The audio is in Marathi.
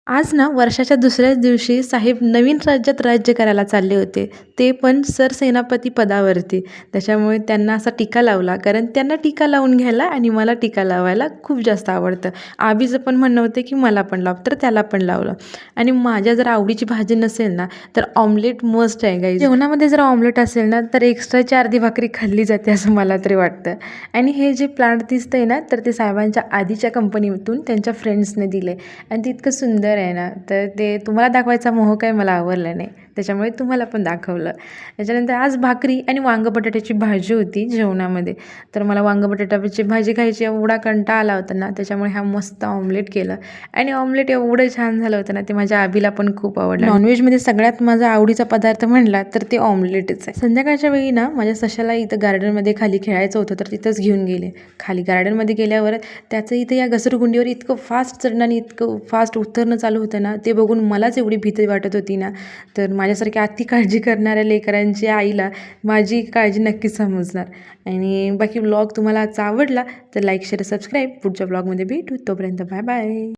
आज ना वर्षाच्या दुसऱ्याच दिवशी साहेब नवीन राज्यात राज्य करायला चालले होते. ते पण सरसेनापती पदावरती. त्याच्यामुळे त्यांना असा टीका लावला, कारण त्यांना टीका लावून घ्यायला आणि मला टीका लावायला खूप जास्त आवडतं. आबीचं पण म्हणणं होतं, की मला पण लाव, तर त्याला पण लावलं. आणि माझ्या जर आवडीची भाजी नसेल ना, तर ऑमलेट मस्ट आहे गाईज. जेवणामध्ये जर ऑमलेट असेल ना, तर एक्स्ट्राची अर्धी भाकरी खाल्ली जाते असं मला तरी वाटतं. आणि हे जे प्लांट दिसतंय ना, तर ते साहेबांच्या आधीच्या कंपनीतून त्यांच्या फ्रेंड्सने दिले आणि ते इतकं सुंदर आहे ना, तर ते तुम्हाला दाखवायचा मोह काही मला आवरला नाही. त्याच्यामुळे तुम्हाला पण दाखवलं. त्याच्यानंतर आज भाकरी आणि वांग बटाट्याची भाजी होती जेवणामध्ये. तर मला वांग बटाट्याची भाजी खायची एवढा कंटाळा आला होता ना, त्याच्यामुळे हा मस्त ऑमलेट केलं आणि ऑमलेट एवढं छान झालं होतं ना, ते माझ्या आबीला पण खूप आवडलं. नॉनव्हेजमध्ये सगळ्यात माझा आवडीचा पदार्थ म्हणला तर ते ऑमलेटच आहे. संध्याकाळच्या वेळी ना माझ्या सशाला इथं गार्डनमध्ये खाली खेळायचं होतं, तर तिथंच घेऊन गेले. खाली गार्डनमध्ये गेल्यावर त्याचं इथं या घसरगुंडीवर इतकं फास्ट चढणं आणि इतकं फास्ट उतरणं चालू होतं ना, ते बघून मलाच एवढी भीती वाटत होती ना, तर माझ्यासारख्या अति काळजी करणाऱ्या लेकरांच्या आईला माझी काळजी नक्कीच समजणार. आणि बाकी व्लॉग तुम्हाला आजचा आवडला तर लाईक शेअर सबस्क्राईब. पुढच्या व्लॉगमध्ये भेटू. तोपर्यंत बाय बाय.